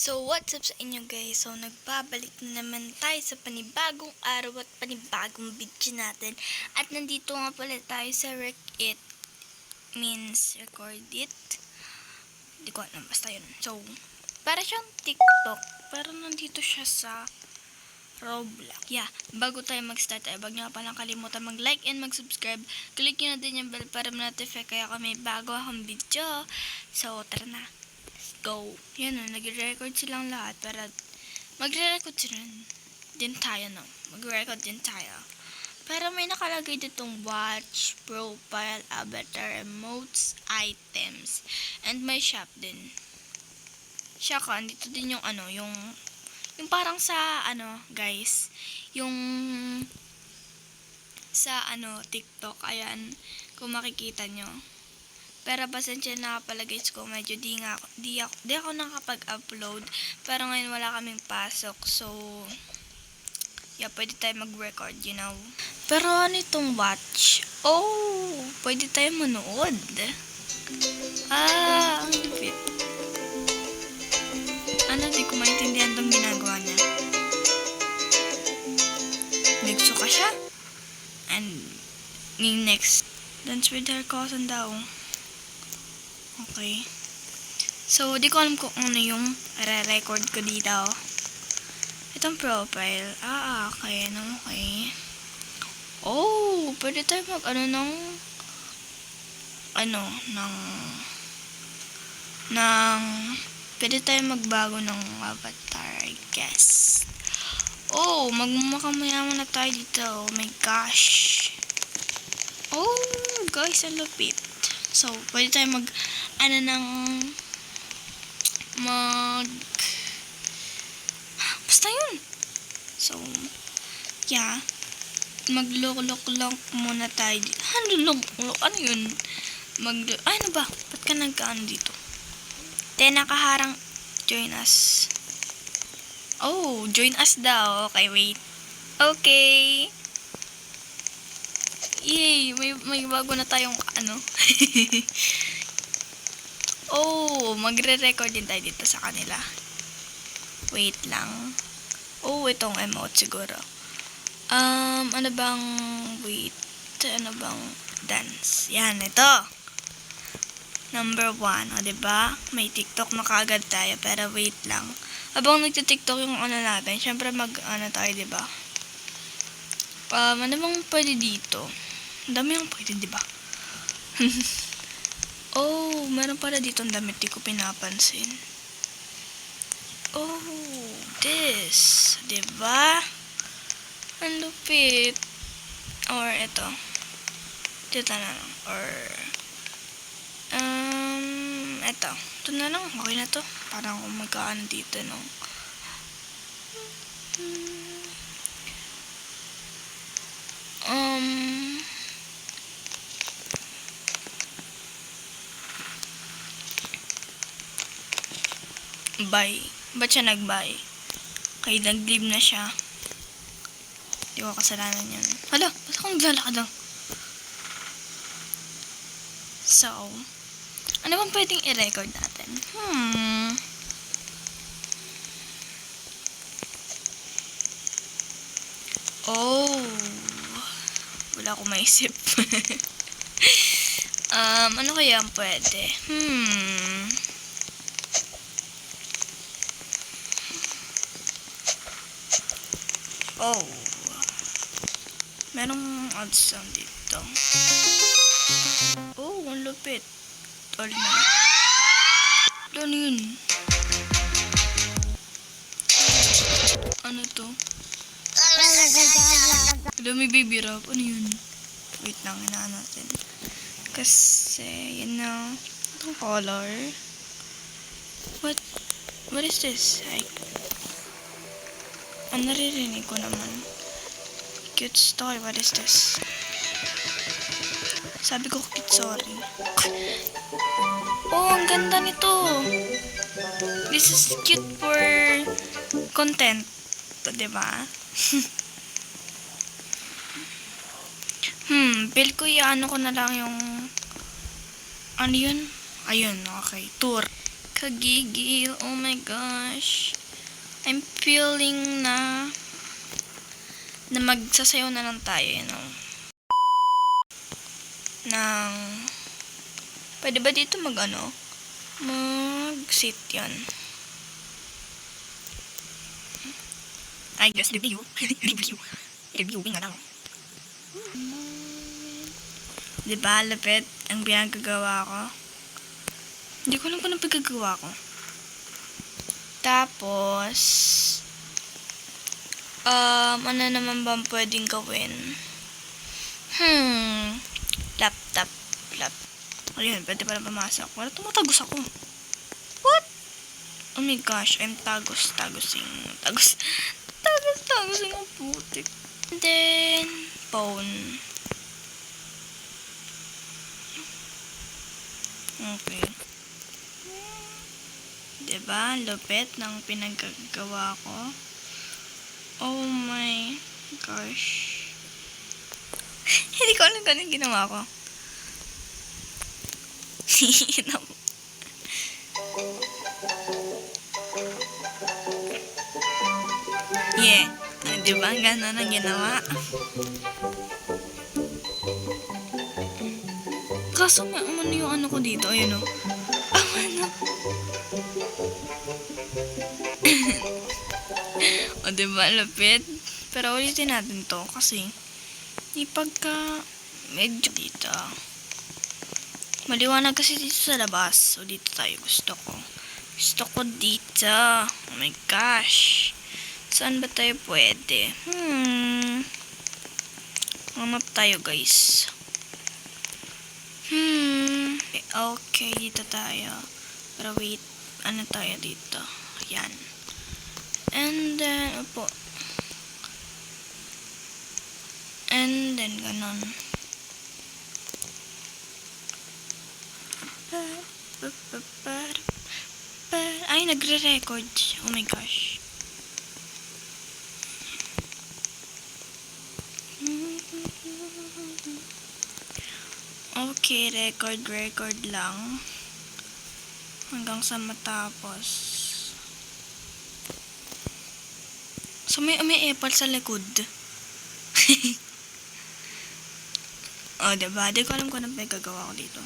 So, what's up sa inyo guys? So, nagbabalik na naman tayo sa panibagong araw at panibagong video natin. At nandito nga pala tayo sa record it. Hindi ko alam, basta yun. So, para siyang TikTok, pero nandito siya sa Roblox. Yeah, bago tayo mag-start ay wag niyo palang kalimutan mag-like and mag-subscribe. Click nyo na din yung bell para ma-notify kaya kami bago akong video. So, tara na. Go. Yan na, nag-record silang lahat para magre-record sila din tayo, no? Mag-record din tayo. Pero may nakalagay ditong watch, profile, avatar, emotes, items, and may shop din. Siya ka, dito din yung yung parang sa guys, yung sa TikTok, ayan, kung makikita nyo. Pero pasensya na pala guys ko, medyo di ako nakapag-upload. Pero ngayon wala kaming pasok. So, yeah, pwede tayo mag-record, you know. Pero ano itong watch? Oh, pwede tayo manood. Ang lupit. Di ko maintindihan itong ginagawa niya. Nagsuka siya. And, next, dance with her cousin daw. Okay. So, di ko alam kung ano yung re-record ko dito. Itong profile. Okay. Okay. Oh, pwede tayo pwede tayo magbago ng avatar, I guess. Oh, magmumukha-mayaman na tayo dito. Oh my gosh. Oh, guys, ang lupit. So, pwede tayo basta yun. So, yeah. Mag-look muna tayo dito. Ano yun? Ano ba? Ba't ka nagkaan dito? Nakaharang. Join us. Oh, join us daw. Okay, wait. Okay. Yay! May bago na tayong Oh, magre-record din tayo dito sa kanila. Wait lang. Oh, itong emote siguro. Dance. Yan, ito. Number 1, diba? May TikTok na kaagad tayo, pero wait lang. Habang nagti-TikTok yung natin, syempre tayo, diba? Ano bang pwede dito? Ang dami yung pwede, diba? Oh, meron pala dito ang damit, di ko pinapansin. Oh, this. Diba? Ang lupit. Or, ito. Dito na lang. Or, ito. Ito na lang. Okay na to. Parang kung magkaan dito, no? Bye. Ba't siya nag-bye? Okay, nag-leave na siya. Di ko kasalanan yun. Hala, ba't akong naglalakad lang? So, ano bang pwedeng i-record natin? Oh, wala akong maisip. Ano kaya ang pwede? Oh, merong odd sound dito. Oh, ang lupit. Ano yun? Ano to? Hello, may baby rap. Ano yun? Wait lang, hinaan natin. Kasi, itong color. What is this? Naririnig ko naman. Cute story. What is this? Sabi ko cute, sorry. Oh, ang ganda nito. This is cute for content. Diba? Feel ko ko na lang yung ano yun? Ayun, okay. Tour. Kagigil. Oh my gosh. I'm feeling na magsasayaw na lang tayo, you know. Pwede ba dito mag-sit yan? I guess reviewing na lang. Diba, lapit ang pinagagawa ko? Hindi ko alam kung anong pinagagawa ko. Tapos, ano naman ba pwedeng gawin? Laptop. Ayun, pwede pala pumasok. Wala, tumatagos ako. What? Oh my gosh, I'm tagosing ang putik. And then, phone. Okay. Diba? Lupit ng pinagagawa ko. Oh my gosh. Hindi ko alam kung anong ginawa ko. Yeah. Diba? Gano'n ang ginawa. Kaso may umano yung ano ko dito. Ayun o. Ano? O diba? Lapit. Pero ulitin natin to. Kasi medyo dito. Maliwanag kasi dito sa labas. So dito tayo. Gusto ko dito. Oh my gosh. Saan ba tayo pwede? Hanap tayo, guys. Okay, dito tayo. Pero wait, ano tayo dito? Ayan. And then, upo. And then, ganon. Ay, nagre-record. Oh my gosh. Okay, record lang. Hanggang sa matapos. So, may apple sa likod. Diba? Di ko alam kung anong gagawa ko dito.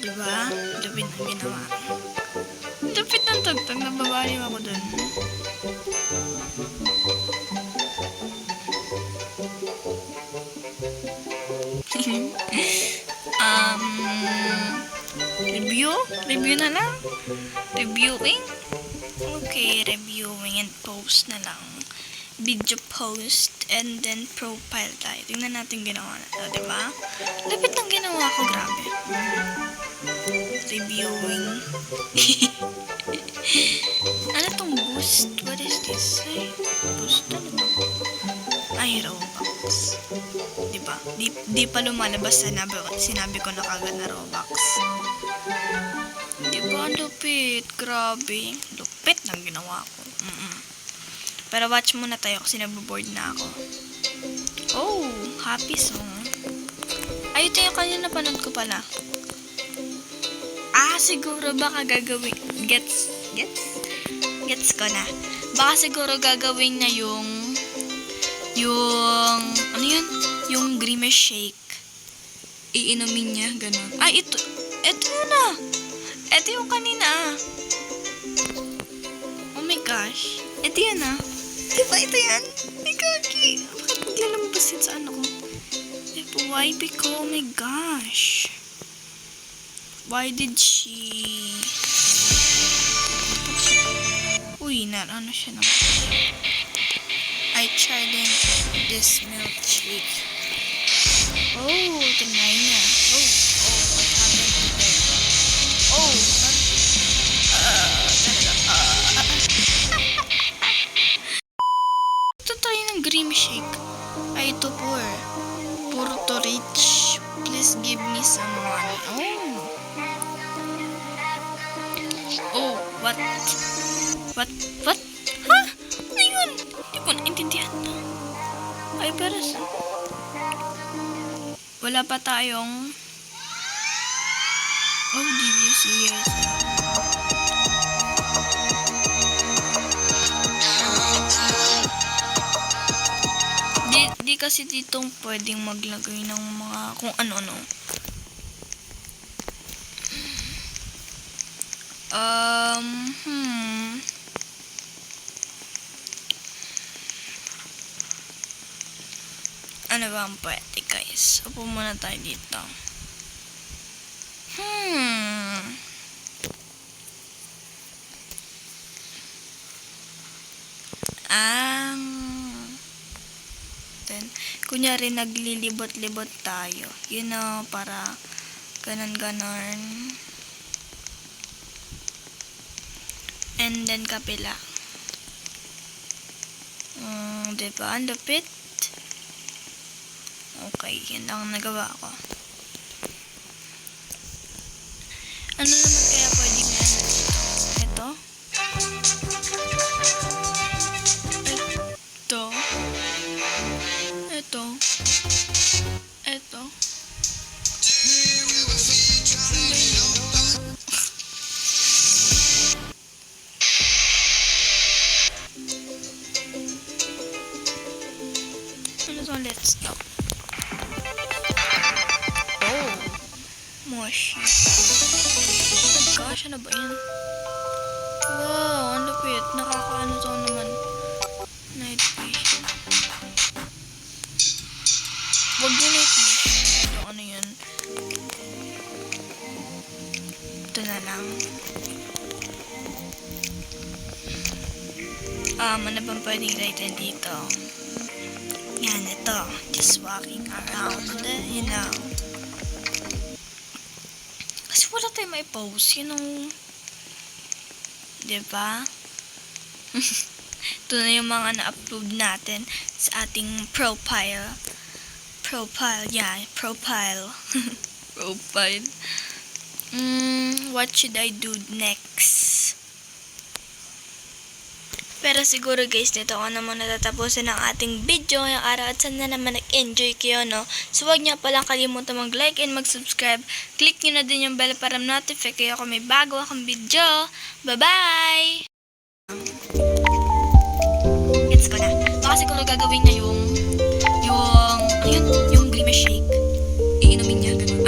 Diba? Lupit ang ginawa. Lupit ng tagtag. Nababaliw ako dun. Review na lang. Reviewing. Okay, reviewing and post na lang. Video post and then profile tayo. Tingnan natin ginawa na to, diba? Lapit ng ginawa ko, grabe. Reviewing. Ano tong boost? What is this? Ay, boost na to. Ay, Robux. Diba? Di pa lumalabas. Sinabi ko na kagad na Robux. Diba? Lupit. Grabe. Lupit ng ginawa ko. Pero watch muna tayo kasi nagbo-board na ako. Oh, happy song. Ay, ito yung kanina napanood ko pala. Siguro baka gagawin. Gets ko na. Baka siguro gagawin na yung ano yun? Yung Grimace shake. Iinumin niya, ganun. Ito yun ah. Ito yung kanina ah. Oh my gosh. Ito yan ah. Diba ito yan? Ay kaki. Bakit naglalabas yun sa ano ko? FYP ko. Oh my gosh. Why did she... Uy, ano siya naman. I tried this milk shake. Oh, tinry niya. Oh, what happened there? Oh, ito tayo ng Grimace shake. Ay, ito puro to rich. Please give me some money. Oh, what? Ha? Ano yun? Hindi ko naintindihan. Ay, pero wala pa tayong GGC years. Di kasi ditong pwedeng maglagay ng mga kung ano-ano. Ano ba ang pwede, guys? Upo muna tayo dito. Then, kunyari naglilibot-libot tayo. You know, para ganon-ganon. And then, kapila. Diba? Ang lupit. Okay, yun lang ang nagawa ko. Ano naman kaya pwedeng yan? Ito? Ito. So, let's go. Moshi. Oh my gosh, ano ba yan? Wow, ang lupit. Nakakaano to naman. Night vision. Wag yung night vision. Ano yan? Ito na lang. Ano bang pwedeng lighten dito? Yan, ito. Just walking around. You know. Kasi wala tayo may post. You know. Diba? Ito na yung mga na-upload natin sa ating profile. Yeah, profile. Profile. What should I do next? Pero siguro guys, dito ko naman natatapusin ang ating video ngayong araw at sana naman nag-enjoy kayo, no? So huwag niyo palang kalimutan mag-like and mag-subscribe. Click niyo na din yung bell para notify kayo kung may bago akong video. Bye-bye! Gets ko na. Baka siguro gagawin niya yung Grimace shake. Iinumin niya, ganun.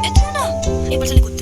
Ito na! Ay, pala sa likod.